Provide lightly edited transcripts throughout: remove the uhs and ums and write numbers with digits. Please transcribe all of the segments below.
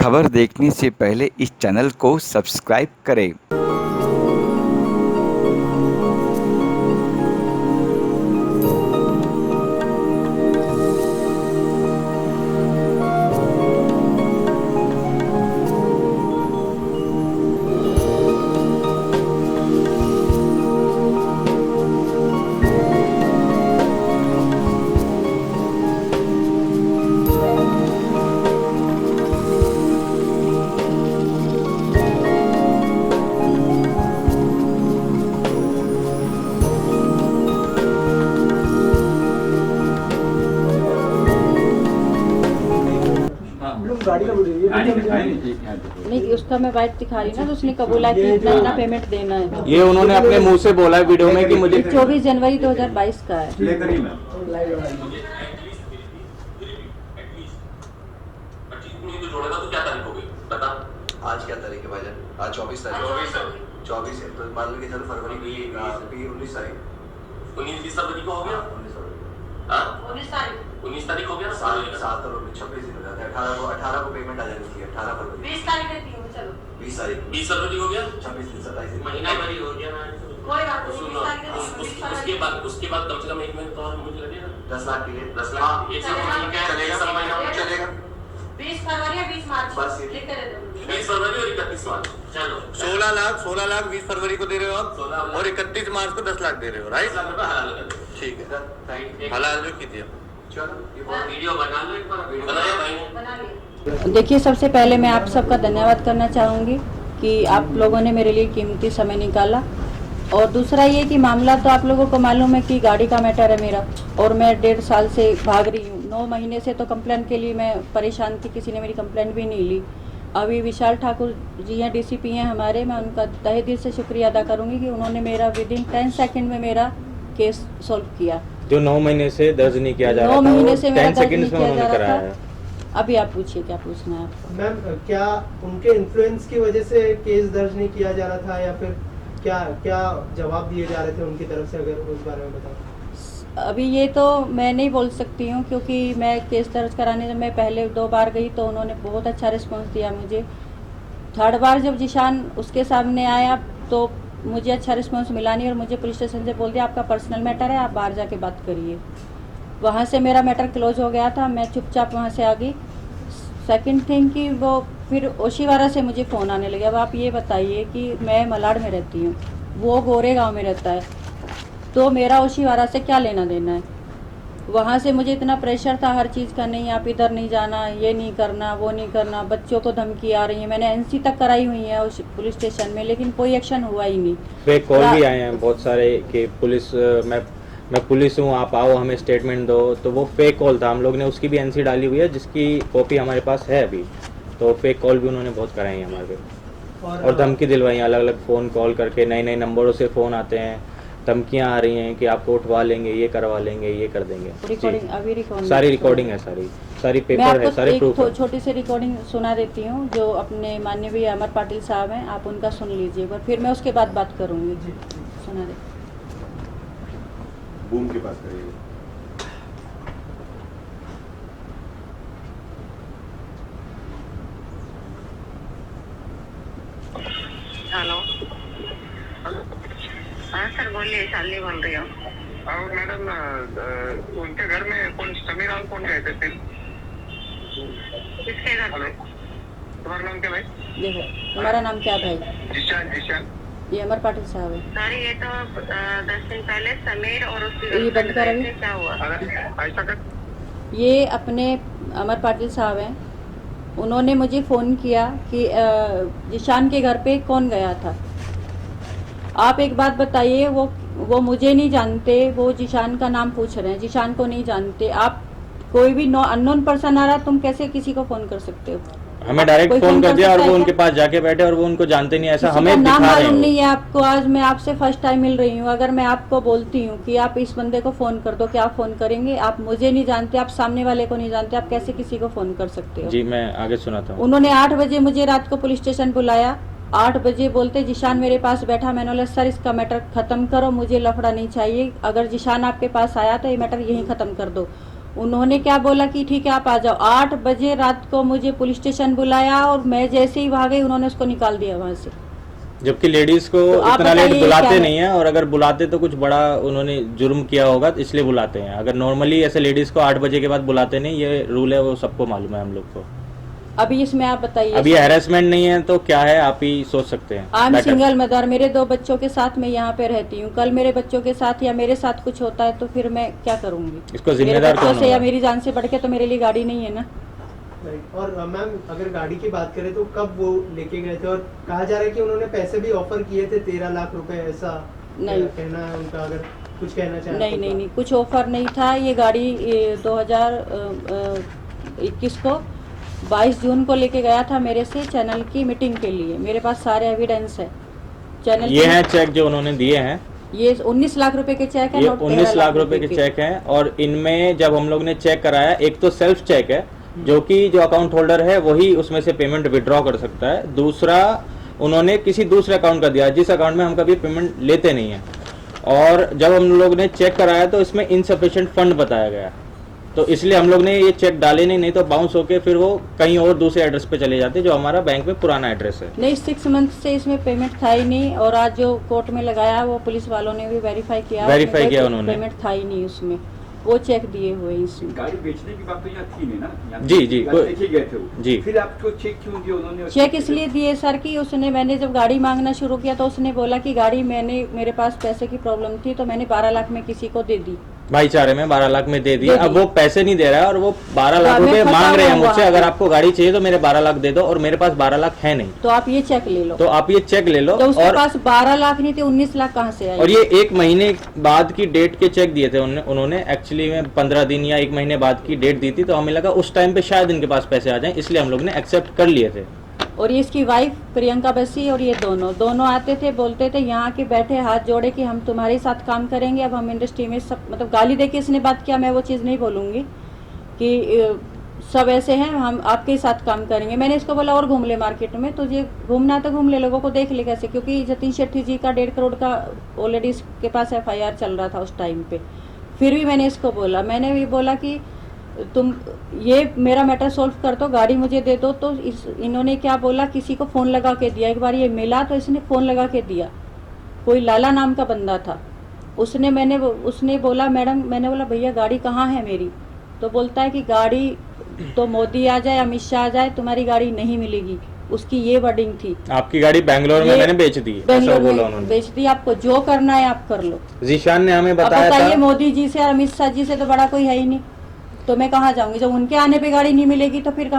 खबर देखने से पहले इस चैनल को सब्सक्राइब करें। नहीं, उसका मैं वाइट दिखा रही ना, तो उसने कबूला कि इतना पेमेंट देना है। ये उन्होंने अपने मुंह से बोला है वीडियो में कि मुझे 24 जनवरी 2022 का है। आज क्या तारीख है भाईजान? आज 24 तारीख। 24 है तो मान लो कि चलो फरवरी की 19 तारीख 19 फरवरी को हो गया। 19 तारीख हो गया ना। 7 और 26 दिन हो जाते हैं। 18 को पेमेंट आ जानी चाहिए। 18 फरवरी 20 तारीख देती हूँ। चलो 20 तारीख 20 फरवरी हो गया। 26 दिन 27 दिन महीना भर ही हो गया ना। कोई बात नहीं। सुनो, उसके बाद कम से कम 1 महीने तो और मुझे लगेगा 10 लाख के लिए 10 लाख एक चलेगा। सब महीना चलेगा 20 फरवरी या 20 मार्च बस ये। लिख कर दे दो। 20 फरवरी और 31 मार्च। चलो 16 लाख 20 फरवरी को दे रहे हो आप और 31 मार्च को 10 लाख दे रहे हो, 10 राइट? लाख रुपए हलाल कर दो। ठीक है, ठीक हलाल जो कीजिए। चलो ये वीडियो बना लो, एक बार वीडियो बनाया भाई बना लिया। देखिए, सबसे पहले मैं आप सबका धन्यवाद करना चाहूँगी कि आप लोगों ने मेरे लिए कीमती समय निकाला। और दूसरा ये कि मामला तो आप लोगों को मालूम है कि गाड़ी का मैटर है मेरा, और मैं 1.5 साल से भाग रही हूँ। 9 महीने से तो कंप्लेंट के लिए मैं परेशान थी, किसी ने मेरी कंप्लेंट भी नहीं ली। अभी विशाल ठाकुर जी हैं, डीसीपी हैं हमारे, मैं उनका तहे दिल से शुक्रिया अदा करूँगी कि उन्होंने मेरा विदिन 10 सेकेंड में मेरा केस सॉल्व किया। जो 9 महीने से दर्ज नहीं किया जा रहा था, 9 महीने से मेरा 10 दर्ज नहीं सेकंड्स में किया उन्होंने जा कराया रहा है। था। अभी आप पूछिए क्या पूछना है आपको। मैम, क्या उनके इन्फ्लुएंस की वजह से केस दर्ज नहीं किया जा रहा था या फिर क्या क्या जवाब दिए जा रहे थे उनकी तरफ से, अगर उस बारे में बताओ। अभी ये तो मैं नहीं बोल सकती हूँ, क्योंकि मैं केस दर्ज कराने जब मैं पहले 2 बार गई तो उन्होंने बहुत अच्छा रिस्पॉन्स दिया मुझे। 3rd बार जब जिशान उसके सामने आया तो मुझे अच्छा रिस्पॉन्स मिला नहीं, और मुझे पुलिस स्टेशन से बोल दिया आपका पर्सनल मैटर है, आप बाहर जाके बात करिए। वहाँ से मेरा मैटर क्लोज हो गया था, मैं चुपचाप वहाँ से आ गई। सेकंड थिंग कि वो फिर ओशीवारा से मुझे फ़ोन आने लगे। अब आप ये बताइए कि मैं मलाड में रहती हूँ, वो गोरेगांव में रहता है, तो मेरा ओशीवारा से क्या लेना देना है। वहाँ से मुझे इतना प्रेशर था हर चीज़ का, नहीं आप इधर नहीं जाना, ये नहीं करना, वो नहीं करना, बच्चों को धमकी आ रही है। मैंने एनसी तक कराई हुई है उस पुलिस स्टेशन में, लेकिन कोई एक्शन हुआ ही नहीं। फेक कॉल भी आए हैं बहुत सारे कि पुलिस मैं पुलिस हूँ, आप आओ हमें स्टेटमेंट दो। तो वो फेक कॉल था, हम लोग ने उसकी भी एनसी डाली हुई है जिसकी कॉपी हमारे पास है अभी। तो फेक कॉल भी उन्होंने बहुत कराई है हमारे पे, और धमकी दिलवाई, अलग अलग फ़ोन कॉल करके नए नए नंबरों से फ़ोन आते हैं, धमकियाँ आ रही हैं कि आपको उठवा लेंगे, ये करवा लेंगे, ये कर देंगे। रिकॉर्डिंग अभी रिकॉर्डिंग सारी रिकॉर्डिंग है, सारी मैं पेपर है, सारे आपको प्रूफ एक छोटी सी रिकॉर्डिंग सुना देती हूँ जो अपने माननीय अमर पाटिल साहब हैं, आप उनका सुन लीजिए, पर फिर मैं उसके बाद बात करूँगी। सुना दे। बूम के पास करिए। हेलो, हाँ सर बोलिए, शालिनी बोल रही हूँ। और मैडम उनके घर में कौन समीर और कौन गए थे फिर? किसके घर हेलो, में? तुम्हारा नाम क्या भाई? देखो हमारा नाम क्या है भाई? जिशान। ये अमर पाटिल साहब है। सर ये तो 10 दिन पहले समीर और उसकी ये बंद कर अभी। क्या हुआ? अरे ऐसा कर, ये अपने अमर पाटिल साहब हैं, उन्होंने मुझे फ़ोन किया कि जिशान के घर पे कौन गया था। आप एक बात बताइए, वो मुझे नहीं जानते, वो जिशान का नाम पूछ रहे हैं, जिशान को नहीं जानते। आप कोई भी अननोन पर्सन आ रहा, तुम कैसे किसी को फ़ोन कर सकते हो? हमें डायरेक्ट कोई फोन कर दिया और सकता वो है उनके क्या? पास जाके बैठे और वो उनको जानते नहीं, ऐसा किसी हमें का नाम दिखा रहे मालूम नहीं हैं। है आपको। आज मैं आपसे फर्स्ट टाइम मिल रही हूँ। अगर मैं आपको बोलती हूँ कि आप इस बंदे को फ़ोन कर दो, क्या आप फ़ोन करेंगे? आप मुझे नहीं जानते, आप सामने वाले को नहीं जानते, आप कैसे किसी को फ़ोन कर सकते हो? जी मैं आगे सुनाता हूँ। उन्होंने 8 बजे मुझे रात को पुलिस स्टेशन बुलाया। 8 बजे बोलते जिशान मेरे पास बैठा। मैंने बोला सर इसका मैटर ख़त्म करो, मुझे लफड़ा नहीं चाहिए। अगर जिशान आपके पास आया तो ये मैटर यहीं ख़त्म कर दो। उन्होंने क्या बोला कि ठीक है आप आ जाओ। 8 बजे रात को मुझे पुलिस स्टेशन बुलाया और मैं जैसे ही वहाँ गई उन्होंने उसको निकाल दिया वहाँ से। जबकि लेडीज को तो आप इतना लेट बताइए बुलाते क्या नहीं है, और अगर बुलाते तो कुछ बड़ा उन्होंने जुर्म किया होगा तो इसलिए बुलाते हैं। अगर नॉर्मली ऐसे लेडीज को 8 बजे के बाद बुलाते नहीं, ये रूल है, वो सबको मालूम है हम लोग को। अभी इसमें आप बताइए। अभी हैरेसमेंट नहीं है तो क्या है, आप ही सोच सकते हैं। I am Better. Single mother, मेरे 2 बच्चों के साथ मैं यहाँ पे रहती हूँ। कल मेरे बच्चों के साथ या मेरे साथ कुछ होता है तो फिर मैं क्या करूँगी? इसको मेरे जिम्मेदार बच्चों कौन से या होगा? मेरी जान से बढ़ के तो मेरे लिए गाड़ी नहीं है ना। राइट। और मैम अगर गाड़ी की बात करें तो कब वो लेके गए थे, और कहा जा रहा है कि उन्होंने पैसे भी ऑफर किए थे 13 लाख रुपए, ऐसा नहीं। कहना है उनका, अगर कुछ कहना चाहें नहीं तो नहीं क्या? नहीं, कुछ ऑफर नहीं था। ये गाड़ी 2021 को 22 जून को लेके गया था मेरे से चैनल की मीटिंग के लिए। मेरे पास सारे एविडेंस है चैनल ये की। हैं चेक जो उन्होंने दिए हैं, ये 19 लाख रुपए के चेक है। ये नोट 19 लाख रुपए के चेक हैं। और इनमें जब हम लोग ने चेक कराया, एक तो सेल्फ चेक है जो कि जो अकाउंट होल्डर है वही उसमें से पेमेंट विड्रॉ कर सकता है। दूसरा, उन्होंने किसी दूसरे अकाउंट का दिया जिस अकाउंट में हम कभी पेमेंट लेते नहीं है। और जब हम लोग ने चेक कराया तो इसमें इनसफिशिएंट फंड बताया गया, तो इसलिए हम लोग ने ये चेक डाले नहीं तो बाउंस होके फिर वो कहीं और दूसरे एड्रेस पे चले जाते जो हमारा बैंक में पुराना एड्रेस है। नहीं, 6 मंथ से इसमें पेमेंट था ही नहीं। और आज जो कोर्ट में लगाया वो पुलिस वालों ने भी वेरीफाई किया, वेरीफाई किया उन्होंने। पेमेंट था ही नहीं उसमें, वो चेक दिए हुए हैं इसमें। गाड़ी बेचने की बात तो यहाँ थी नहीं ना, यहाँ जी, जी, गाड़ी कोई- लेके गए थे वो। जी। फिर आपको चेक क्यों दिया उन्होंने? चेक इसलिए दिए सर कि उसने, मैंने जब गाड़ी मांगना शुरू किया तो उसने बोला कि गाड़ी मेरे पास पैसे की प्रॉब्लम थी तो मैंने 12 लाख में किसी को दे दी। भाईचारे में 12 लाख में दे दिए। दे अब दिए। वो पैसे नहीं दे रहा है और वो 12 लाख हमें रुपए पता मांग रहे हैं हुआ। मुझसे, अगर आपको गाड़ी चाहिए तो मेरे 12 लाख दे दो, और मेरे पास 12 लाख है नहीं, तो आप ये चेक ले लो। तो आप ये चेक ले लो। तो उसके और पास 12 लाख नहीं थे, 19 लाख कहाँ से आए? और ये 1 महीने बाद की डेट के चेक दिए थे उन्होंने एक्चुअली में 15 दिन या 1 महीने बाद की डेट दी थी, तो हमें लगा उस टाइम पे शायद इनके पास पैसे आ जाएं, इसलिए हम लोग ने एक्सेप्ट कर लिए थे। और ये इसकी वाइफ प्रियंका बसी और ये दोनों आते थे, बोलते थे यहाँ के बैठे हाथ जोड़े कि हम तुम्हारे साथ काम करेंगे। अब हम इंडस्ट्री में सब, मतलब गाली देके इसने बात किया, मैं वो चीज़ नहीं बोलूँगी कि सब ऐसे हैं, हम आपके साथ काम करेंगे। मैंने इसको बोला और घूम ले मार्केट में, तुझे घूमना तो घूम ले, लोगों को देख ले कैसे, क्योंकि जतिन शेट्टी जी का 1.5 करोड़ का ऑलरेडी इसके पास FIR चल रहा था उस टाइम पे। फिर भी मैंने इसको बोला, मैंने भी बोला कि तुम ये मेरा मैटर सॉल्व कर दो, गाड़ी मुझे दे दो। तो इन्होंने क्या बोला, किसी को फ़ोन लगा के दिया। एक बार ये मिला तो इसने फ़ोन लगा के दिया, कोई लाला नाम का बंदा था। उसने बोला मैडम, मैंने बोला भैया गाड़ी कहाँ है मेरी? तो बोलता है कि गाड़ी तो मोदी आ जाए, अमित शाह आ जाए, तुम्हारी गाड़ी नहीं मिलेगी। उसकी ये वर्डिंग थी। आपकी गाड़ी बैंगलोर में मैंने बेच दी, ऐसा बेंगलोर बोला में उन्होंने। बेच दी, आपको जो करना है आप कर लो। जीशान ने हमें अब बताया बताइए, था, मोदी जी से और अमित शाह जी से तो बड़ा कोई है ही नहीं, तो मैं कहाँ जाऊंगी? जब उनके आने पे गाड़ी नहीं मिलेगी तो फिर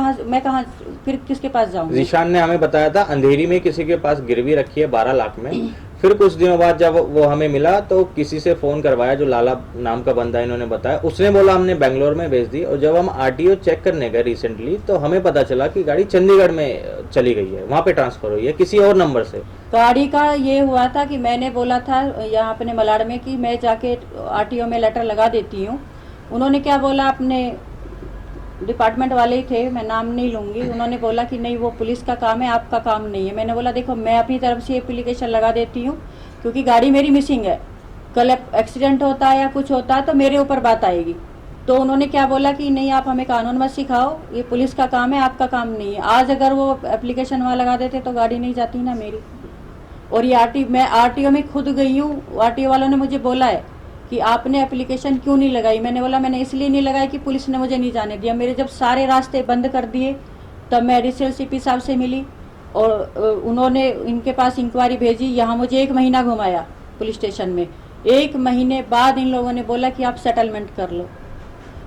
फिर किसके पास जाऊंगी? जीशान ने हमें बताया था अंधेरी में किसी के पास गिरवी रखी है 12 लाख में। फिर कुछ दिनों बाद जब वो हमें मिला तो किसी से फोन करवाया, जो लाला नाम का बंदा इन्होंने बताया, उसने बोला हमने बेंगलोर में भेज दी। और जब हम RTO चेक करने गए रिसेंटली तो हमें पता चला कि गाड़ी चंडीगढ़ में चली गई है, वहाँ पे ट्रांसफर हुई है किसी और नंबर से। गाड़ी का ये हुआ था कि मैंने बोला था यहाँ अपने मलाड में कि मैं जाके RTO में लेटर लगा देती हूँ। उन्होंने क्या बोला, अपने डिपार्टमेंट वाले ही थे, मैं नाम नहीं लूँगी, उन्होंने बोला कि नहीं वो पुलिस का काम है, आपका काम नहीं है। मैंने बोला देखो मैं अपनी तरफ से एप्लीकेशन लगा देती हूँ, क्योंकि गाड़ी मेरी मिसिंग है, कल एक्सीडेंट होता है या कुछ होता है तो मेरे ऊपर बात आएगी। तो उन्होंने क्या बोला कि नहीं आप हमें कानून मत सिखाओ, ये पुलिस का काम है, आपका काम नहीं है। आज अगर वो एप्लीकेशन वहाँ लगा देते तो गाड़ी नहीं जाती ना मेरी। और ये मैं RTO में खुद गई हूँ, RTO वालों ने मुझे बोला है कि आपने एप्लीकेशन क्यों नहीं लगाई? मैंने बोला मैंने इसलिए नहीं लगाई कि पुलिस ने मुझे नहीं जाने दिया। मेरे जब सारे रास्ते बंद कर दिए तब मैं एडिशनल CP साहब से मिली और उन्होंने इनके पास इंक्वायरी भेजी। यहाँ मुझे 1 महीना घुमाया पुलिस स्टेशन में। 1 महीने बाद इन लोगों ने बोला कि आप सेटलमेंट कर लो।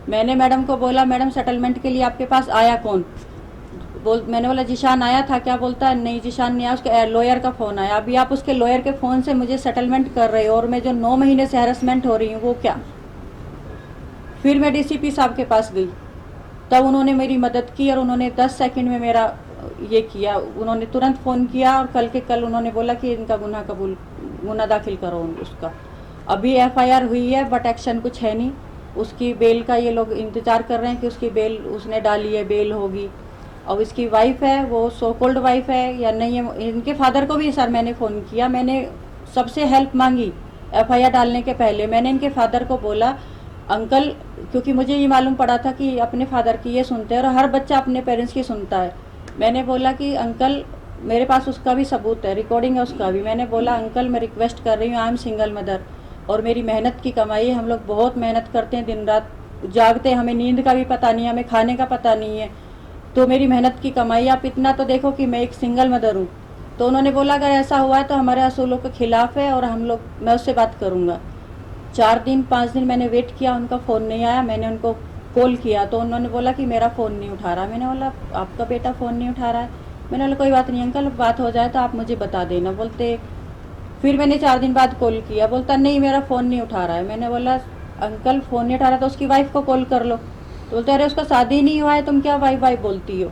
मैंने मैडम को बोला मैडम सेटलमेंट के लिए आपके पास आया कौन? मैंने बोला जिशान आया था क्या? बोलता है नहीं जिशान नहीं आया, उसके लॉयर का फ़ोन आया। अभी आप उसके लॉयर के फ़ोन से मुझे सेटलमेंट कर रहे हो और मैं जो 9 महीने से हैरेसमेंट हो रही हूँ वो क्या? फिर मैं DCP साहब के पास गई, तब उन्होंने मेरी मदद की और उन्होंने 10 सेकंड में मेरा ये किया। उन्होंने तुरंत फ़ोन किया और कल के कल उन्होंने बोला कि इनका गुनाह दाखिल करो उसका। अभी FIR हुई है बट एक्शन कुछ है नहीं। उसकी बेल का ये लोग इंतज़ार कर रहे हैं कि उसकी बेल उसने डाली है, बेल होगी। और इसकी वाइफ है, वो सो कॉल्ड वाइफ है या नहीं है। इनके फादर को भी सर मैंने फ़ोन किया, मैंने सबसे हेल्प मांगी FIR डालने के पहले। मैंने इनके फादर को बोला अंकल, क्योंकि मुझे ये मालूम पड़ा था कि अपने फादर की ये सुनते हैं और हर बच्चा अपने पेरेंट्स की सुनता है। मैंने बोला कि अंकल, मेरे पास उसका भी सबूत है, रिकॉर्डिंग है उसका भी। मैंने बोला अंकल मैं रिक्वेस्ट कर रही हूँ, आई एम सिंगल मदर और मेरी मेहनत की कमाई है, हम लोग बहुत मेहनत करते हैं, दिन रात जागते हैं, हमें नींद का भी पता नहीं है, हमें खाने का पता नहीं है, तो मेरी मेहनत की कमाई, आप इतना तो देखो कि मैं एक सिंगल मदर हूँ। तो उन्होंने बोला अगर ऐसा हुआ है तो हमारे असूलों के खिलाफ है और मैं उससे बात करूँगा। 4 दिन 5 दिन मैंने वेट किया, उनका फ़ोन नहीं आया। मैंने उनको कॉल किया तो उन्होंने बोला कि मेरा फ़ोन नहीं उठा रहा। मैंने बोला आपका बेटा फ़ोन नहीं उठा रहा है। मैंने बोला कोई बात नहीं अंकल, बात हो जाए तो आप मुझे बता देना। बोलते फिर मैंने 4 दिन बाद कॉल किया, बोलता नहीं मेरा फ़ोन नहीं उठा रहा है। मैंने बोला अंकल फ़ोन नहीं उठा रहा तो उसकी वाइफ को कॉल कर लो। तो बोलते अरे उसका शादी नहीं हुआ है, तुम क्या वाइफ बोलती हो।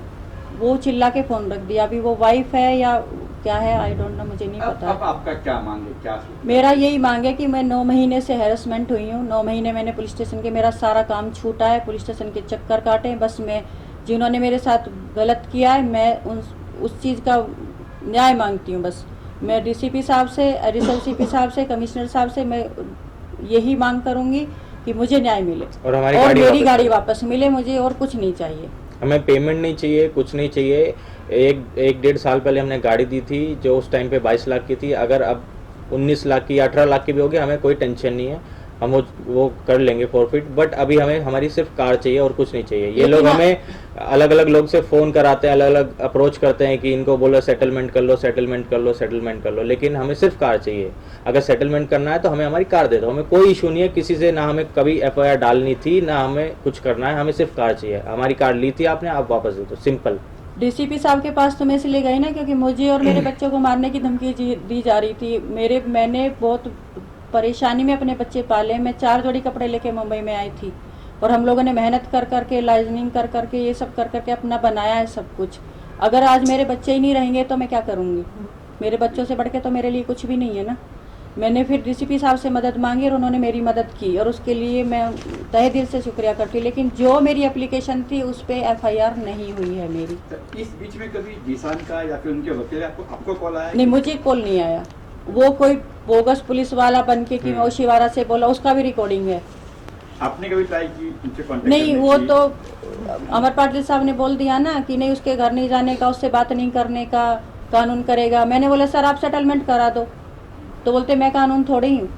वो चिल्ला के फ़ोन रख दिया। अभी वो वाइफ है या क्या है आई डोंट नो, मुझे नहीं पता। अब आपका क्या मांग है, क्या मेरा यही मांग है कि मैं 9 महीने से हैरेसमेंट हुई हूँ। 9 महीने मैंने पुलिस स्टेशन के, मेरा सारा काम छूटा है, पुलिस स्टेशन के चक्कर काटे। बस मैं जिन्होंने मेरे साथ गलत किया है मैं उस चीज़ का न्याय मांगती हूँ। बस मैं डीसीपी साहब से, एडिशनल सीपी साहब से, कमिश्नर साहब से मैं यही मांग करूँगी कि मुझे न्याय मिले और मेरी गाड़ी वापस मिले, मुझे और कुछ नहीं चाहिए। हमें पेमेंट नहीं चाहिए, कुछ नहीं चाहिए। एक 1.5 साल पहले हमने गाड़ी दी थी जो उस टाइम पे 22 लाख की थी। अगर अब 19 लाख की 18 लाख की भी होगी हमें कोई टेंशन नहीं है, हम वो कर लेंगे फॉरफिट। बट अभी हमें हमारी सिर्फ कार चाहिए और कुछ नहीं चाहिए। ये लोग हमें अलग अलग लोग से फ़ोन कराते हैं, अलग अलग अप्रोच करते हैं कि इनको बोलो सेटलमेंट कर लो, सेटलमेंट कर लो, सेटलमेंट कर लो, लेकिन हमें सिर्फ कार चाहिए। अगर सेटलमेंट करना है तो हमें हमारी कार दे दो, हमें कोई इशू नहीं है किसी से, ना हमें कभी FIR डालनी थी, ना हमें कुछ करना है, हमें सिर्फ कार चाहिए। हमारी कार ली थी आपने, आप वापस दे दो, सिंपल। डीसीपी साहब के पास तो मैं इसलिए गई ना क्योंकि मुझे और मेरे बच्चों को मारने की धमकी दी जा रही थी। मैंने बहुत परेशानी में अपने बच्चे पाले। मैं 4 जोड़ी कपड़े लेके मुंबई में आई थी और हम लोगों ने मेहनत कर करके, लाइजनिंग कर करके, ये सब कर करके अपना बनाया है सब कुछ। अगर आज मेरे बच्चे ही नहीं रहेंगे तो मैं क्या करूँगी। मेरे बच्चों से बढ़ के तो मेरे लिए कुछ भी नहीं है ना। मैंने फिर डीसीपी साहब से मदद मांगी और उन्होंने मेरी मदद की और उसके लिए मैं तहे दिल से शुक्रिया करती हूँ। लेकिन जो मेरी एप्लीकेशन थी उस पर FIR नहीं हुई है मेरी। इस बीच में कभी जीसान का या फिर उनके वकील आपको कॉल आया? नहीं, मुझे कॉल नहीं आया। वो कोई बोगस पुलिस वाला बन के कि मैं ओशिवारा से बोला, उसका भी रिकॉर्डिंग है। आपने कभी ट्राई की उनसे कांटेक्ट? नहीं, वो तो अमर पाटिल साहब ने बोल दिया ना कि नहीं उसके घर नहीं जाने का, उससे बात नहीं करने का, कानून करेगा। मैंने बोला सर आप सेटलमेंट करा दो, तो बोलते मैं कानून थोड़ी हूँ।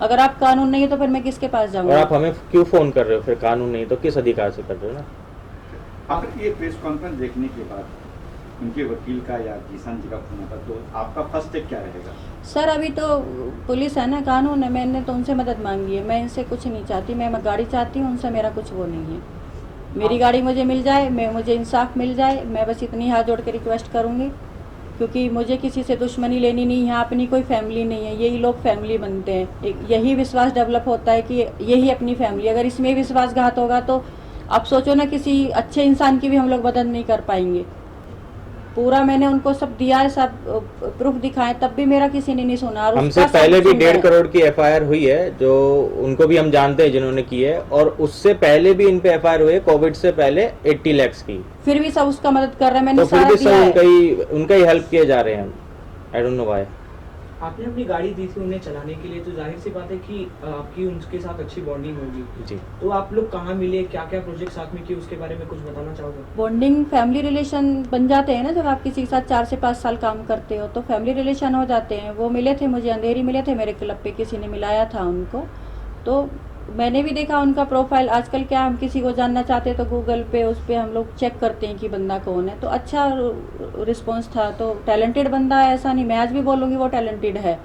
अगर आप कानून नहीं है तो फिर मैं किसके पास जाऊँगा। और आप हमें क्यों फ़ोन कर रहे हो फिर? कानून नहीं तो किस अधिकार से कर रहे हो ना। आखिर ये प्रेस कॉन्फ्रेंस देखने के बाद उनके वकील का या जीसान जी का फोन आता तो आपका फर्स्ट स्टेप क्या रहेगा? सर अभी तो पुलिस है ना, कानून है, मैंने तो उनसे मदद मांगी है। मैं इनसे कुछ नहीं चाहती, मैं गाड़ी चाहती हूँ, उनसे मेरा कुछ वो नहीं है। मेरी गाड़ी मुझे मिल जाए, मुझे इंसाफ मिल जाए, मैं बस इतनी हाथ जोड़ के रिक्वेस्ट करूँगी। क्योंकि मुझे किसी से दुश्मनी लेनी नहीं है, अपनी कोई फैमिली नहीं है, यही लोग फैमिली बनते हैं। यही विश्वास डेवलप होता है कि यही अपनी फैमिली। अगर इसमें विश्वासघात होगा तो आप सोचो ना, किसी अच्छे इंसान की भी हम लोग मदद नहीं कर पाएंगे। पूरा मैंने उनको सब दिया है, सब प्रूफ दिखाए, तब भी मेरा किसी ने नहीं सुना। हमसे पहले भी 1.5 करोड़ की FIR हुई है, जो उनको भी हम जानते हैं जिन्होंने की है, और उससे पहले भी इन पे FIR हुई है कोविड से पहले 80 लाख की। फिर भी सब उसका मदद कर रहे हैं। मैंने तो फिर भी सब उनका ही हेल्प किए जा रहे हैं। I don't know why. आपने अपनी गाड़ी दी थी उन्हें चलाने के लिए, तो जाहिर सी बात है कि आपकी उनके साथ अच्छी बॉन्डिंग होगी जी। तो आप लोग कहाँ मिले, क्या क्या प्रोजेक्ट साथ में किए, उसके बारे में कुछ बताना चाहोगे? बॉन्डिंग, फैमिली रिलेशन बन जाते हैं ना जब आप किसी के साथ 4 से 5 साल काम करते हो, तो फैमिली रिलेशन हो जाते हैं। वो मिले थे मुझे, अंधेरी मिले थे मेरे क्लब पे, किसी ने मिलाया था उनको, तो मैंने भी देखा उनका प्रोफाइल। आजकल क्या हम किसी को जानना चाहते हैं तो गूगल पे उस पर हम लोग चेक करते हैं कि बंदा कौन है, तो अच्छा रिस्पॉन्स था। तो टैलेंटेड बंदा है, ऐसा नहीं, मैं आज भी बोलूँगी वो टैलेंटेड है।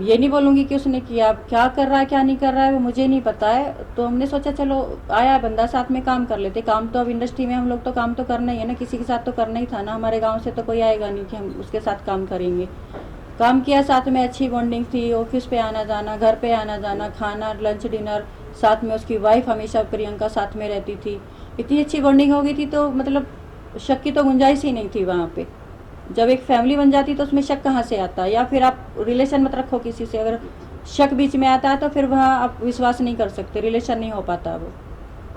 ये नहीं बोलूँगी कि उसने किया, क्या कर रहा है क्या नहीं कर रहा है वो मुझे नहीं पता है। तो हमने सोचा चलो आया है बंदा, साथ में काम कर लेते। काम तो अब इंडस्ट्री में हम लोग तो काम तो करना ही है ना, किसी के साथ तो करना ही था ना। हमारे गाँव से तो कोई आएगा नहीं कि हम उसके साथ काम करेंगे। काम किया, साथ में अच्छी बॉन्डिंग थी, ऑफिस पे आना जाना, घर पे आना जाना, खाना, लंच, डिनर साथ में। उसकी वाइफ हमेशा प्रियंका साथ में रहती थी। इतनी अच्छी बॉन्डिंग हो गई थी तो मतलब शक की तो गुंजाइश ही नहीं थी वहाँ पे। जब एक फैमिली बन जाती तो उसमें शक कहाँ से आता है। या फिर आप रिलेशन मत रखो किसी से, अगर शक बीच में आता है तो फिर वहाँ आप विश्वास नहीं कर सकते, रिलेशन नहीं हो पाता वो।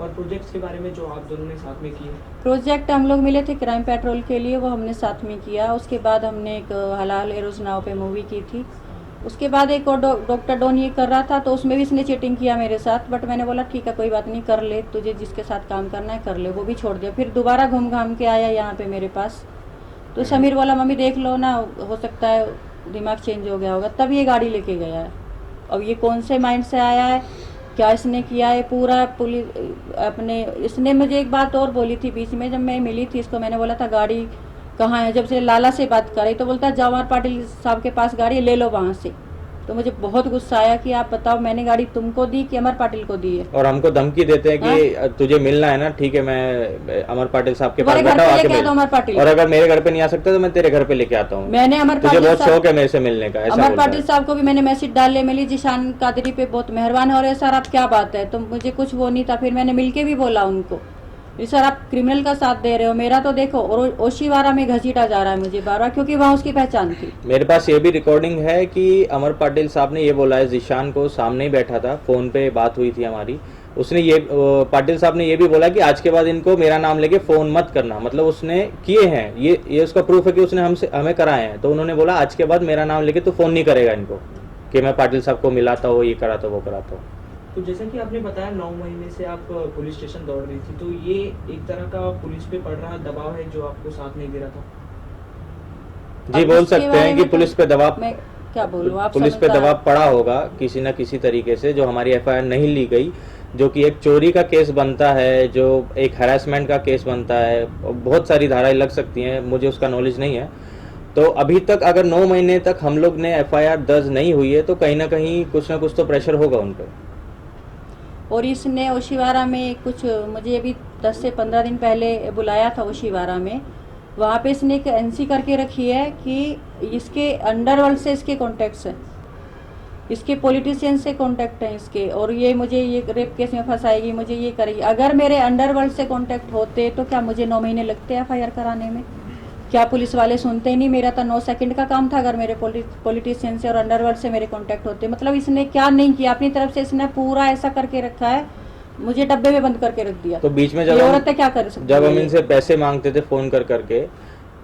और प्रोजेक्ट्स के बारे में जो आप दोनों ने साथ में किए? प्रोजेक्ट हम लोग मिले थे क्राइम पेट्रोल के लिए, वो हमने साथ में किया। उसके बाद हमने एक हलाल एरोज नाव पे मूवी की थी, उसके बाद एक और डॉक्टर डॉन ये कर रहा था, तो उसमें भी इसने चीटिंग किया मेरे साथ, बट मैंने बोला ठीक है कोई बात नहीं, कर ले, तुझे जिसके साथ काम करना है कर ले, वो भी छोड़ दिया। फिर दोबारा घूम घाम के आया यहाँ पे मेरे पास, तो समीर बोला मम्मी देख लो ना, हो सकता है दिमाग चेंज हो गया होगा, तब ये गाड़ी लेके गया है। अब ये कौन से माइंड से आया है, क्या इसने किया है, पूरा पुलिस अपने, इसने मुझे एक बात और बोली थी बीच में, जब मैं मिली थी इसको, मैंने बोला था गाड़ी कहाँ है, जब से लाला से बात करी तो बोलता है जवाहर पाटिल साहब के पास गाड़ी ले लो वहाँ से। तो मुझे बहुत गुस्सा आया कि आप बताओ मैंने गाड़ी तुमको दी कि अमर पाटिल को दी है। और हमको धमकी देते हैं कि तुझे मिलना है ना, ठीक है मैं अमर पाटिल साहब के पास बैठा हूं, आके मिल। अमर पाटिल, और अगर मेरे घर पे नहीं आ सकता तो मैं तेरे घर पे लेके आता हूँ। मैंने अमर तुझे पाटिल बहुत शौक है मेरे से मिलने का, ऐसा अमर पाटिल साहब को भी मैंने मैसेज डाले, मिली जीशान कादरी पे बहुत मेहरबान हो रहे सर, आप क्या बात है, तो मुझे कुछ वो नहीं था। फिर मैंने मिलके भी बोला उनको, सर आप क्रिमिनल का साथ दे रहे हो, मेरा तो देखो, और ओशीवारा में घसीटा जा रहा है मुझे बार बार, क्योंकि वहाँ उसकी पहचान थी। मेरे पास ये भी रिकॉर्डिंग है कि अमर पाटिल साहब ने ये बोला है, जीशान को सामने ही बैठा था, फोन पे बात हुई थी हमारी, उसने ये पाटिल साहब ने ये भी बोला कि आज के बाद इनको मेरा नाम लेके फोन मत करना, मतलब उसने किए हैं, ये उसका प्रूफ है कि उसने हमें कराए हैं। तो उन्होंने बोला आज के बाद मेरा नाम लेके तो फोन नहीं करेगा इनको, कि मैं पाटिल साहब को मिलाता हूँ, ये कराता वो कराता हूँ। तो जैसा कि आपने बताया 9 महीने से आप पुलिस स्टेशन दौड़ रही थी, तो ये एक तरह का पुलिस पे पड़ रहा दबाव है जो आपको साथ नहीं दे रहा था? जी बोल सकते हैं कि पुलिस पे दबाव, मैं क्या बोलूं, आप पुलिस पे दबाव पड़ा होगा किसी न किसी तरीके से, जो हमारी एफआईआर नहीं ली गई, जो कि एक चोरी का केस बनता है, जो एक हैरेसमेंट का केस बनता है, बहुत सारी धाराएं लग सकती हैं, मुझे उसका नॉलेज नहीं है। तो अभी तक अगर 9 महीने तक हम लोग ने एफआईआर दर्ज नहीं हुई है, तो कहीं ना कहीं कुछ ना कुछ तो प्रेशर होगा उन पर। और इसने ओशीवारा में कुछ, मुझे अभी 10 से 15 दिन पहले बुलाया था ओशीवारा में, वहाँ पे इसने एक एनसी करके रखी है कि इसके अंडरवर्ल्ड से इसके कॉन्टैक्ट्स हैं, इसके पॉलिटिशियन से कॉन्टैक्ट हैं इसके, और ये मुझे ये रेप केस में फंसाएगी, मुझे ये करेगी। अगर मेरे अंडरवर्ल्ड से कॉन्टैक्ट होते तो क्या मुझे 9 महीने लगते एफआईआर कराने में? क्या पुलिस वाले सुनते ही नहीं? मेरा तो 9 सेकंड का काम था अगर मेरे पॉलिटिशियन से और अंडरवर्ल्ड से मेरे कांटेक्ट होते। मतलब इसने क्या नहीं किया अपनी तरफ से, इसने पूरा ऐसा करके रखा है, मुझे डब्बे में बंद करके रख दिया। तो बीच में जब क्या कर सकती, जब हम इनसे पैसे मांगते थे फोन कर करके,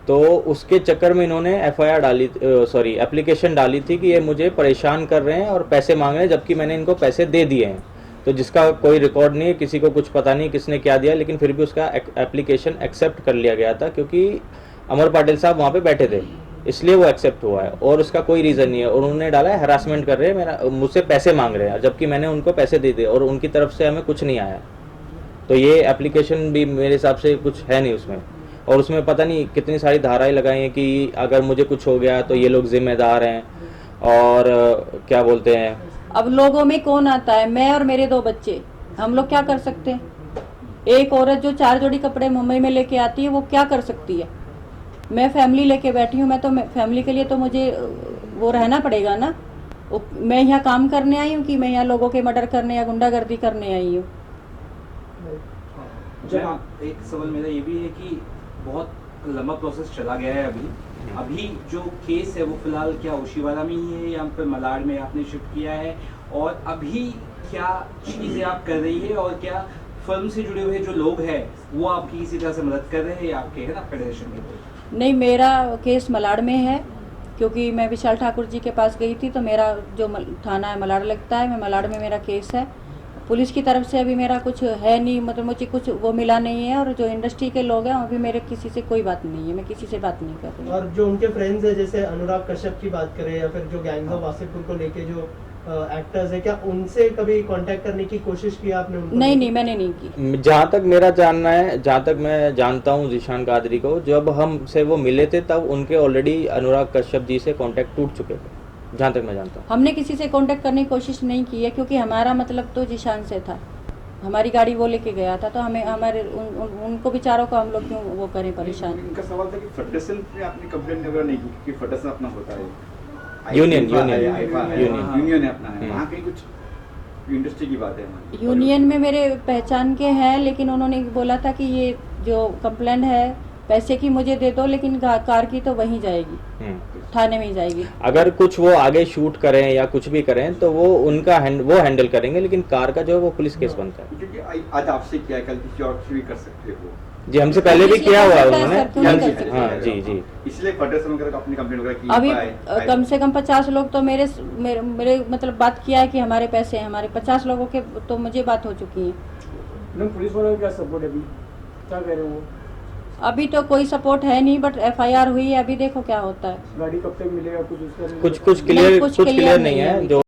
तो उसके चक्कर में इन्होंने एफआईआर डाली, सॉरी एप्लीकेशन डाली थी कि ये मुझे परेशान कर रहे हैं और पैसे मांग रहे हैं, जबकि मैंने इनको पैसे दे दिए हैं। तो जिसका कोई रिकॉर्ड नहीं है, किसी को कुछ पता नहीं किसने क्या दिया, लेकिन फिर भी उसका एप्लीकेशन एक्सेप्ट कर लिया गया था, क्योंकि अमर पाटिल साहब वहाँ पे बैठे थे, इसलिए वो एक्सेप्ट हुआ है, और उसका कोई रीज़न नहीं है। और उन्होंने डाला है हरासमेंट कर रहे हैं, मेरा मुझसे पैसे मांग रहे हैं, जबकि मैंने उनको पैसे दे दिए और उनकी तरफ से हमें कुछ नहीं आया। तो ये एप्लीकेशन भी मेरे हिसाब से कुछ है नहीं उसमें, और उसमें पता नहीं कितनी सारी धाराएं लगाई हैं कि अगर मुझे कुछ हो गया तो ये लोग जिम्मेदार हैं, और क्या बोलते हैं। अब लोगों में कौन आता है? मैं और मेरे 2 बच्चे, हम लोग क्या कर सकते हैं? एक औरत जो 4 जोड़ी कपड़े मुंबई में लेके आती है वो क्या कर सकती है? मैं फैमिली लेके बैठी हूँ, मैं तो फैमिली के लिए तो मुझे वो रहना पड़ेगा ना। मैं यहाँ काम करने आई हूँ कि मैं यहाँ लोगों के मर्डर करने या गुंडागर्दी करने आई हूँ? एक सवाल मेरा ये भी है कि बहुत लंबा प्रोसेस चला गया है अभी जो केस है वो फिलहाल क्या ओशीवारा में ही है या फिर मलाड में आपने शिफ्ट किया है, और अभी क्या चीज़ें आप कर रही है, और क्या फिल्म से जुड़े हुए जो लोग हैं वो आपकी किसी तरह से मदद कर रहे हैं या आपके है ना फेडरेशन के? नहीं, मेरा केस मलाड में है, क्योंकि मैं विशाल ठाकुर जी के पास गई थी, तो मेरा जो थाना है मलाड लगता है, मैं मलाड में मेरा केस है। पुलिस की तरफ से अभी मेरा कुछ है नहीं, मतलब मुझे कुछ वो मिला नहीं है, और जो इंडस्ट्री के लोग हैं अभी मेरे किसी से कोई बात नहीं है, मैं किसी से बात नहीं कर रही। और जो उनके फ्रेंड्स है, जैसे अनुराग कश्यप की बात करें या फिर जो गैंग्स ऑफ वासेपुर को लेके जो एक्टर्स है, क्या उनसे कभी कांटेक्ट करने की कोशिश की आपने? नहीं, मैंने नहीं की। जहाँ तक मेरा जानना है, जहाँ तक मैं जानता हूँ जीशान कादरी को, जब हमसे वो मिले थे तब उनके ऑलरेडी अनुराग कश्यप जी से कांटेक्ट टूट चुके थे, जहाँ तक मैं जानता हूँ। हमने किसी से कांटेक्ट करने की कोशिश नहीं की है, क्योंकि हमारा मतलब तो जीशान से था, हमारी गाड़ी वो लेके गया था, तो हमें हमारे उनको बेचारों को हम लोग क्यों वो करें परेशान। इनका सवाल था कि फेडरेशन ने आपने कंप्लेंट वगैरह नहीं की, क्योंकि फेडरेशन अपना होता है, यूनियन है अपना है, वहाँ कहीं कुछ इंडस्ट्री की बात है। यूनियन में मेरे पहचान के हैं, लेकिन उन्होंने बोला था कि ये जो कंप्लेंट है पैसे की मुझे दे दो, लेकिन कार की तो वहीं जाएगी, थाने में ही जाएगी। अगर कुछ वो आगे शूट करें या कुछ भी करें तो वो उनका वो हैंडल करेंगे, लेकिन कार का जो है वो पुलिस केस बनता है। क्योंकि आज आपसे क्या, कल किसी और से भी कर सकते हो, जी हमसे पहले भी किया हुआ है इसलिए उन्होंने। सर, क्यों नहीं कर सकते? हाँ जी जी। इसलिए फेडरेशन वगैरह को अपनी कंप्लेंट वगैरह की अभी आए- कम से कम 50 लोग तो मेरे मतलब बात किया है कि हमारे पैसे हैं हमारे, 50 लोगों के तो मुझे बात हो चुकी है। मैम पुलिस वालों का क्या सपोर्ट है अभी, क्या कह रहे हो वो? अभी तो कोई सपोर्ट है नहीं, बट FIR हुई है, अभी देखो क्या होता है। गाड़ी कब तक मिलेगा कुछ उसका कुछ क्लियर कुछ clear नहीं नहीं है है अभी। जो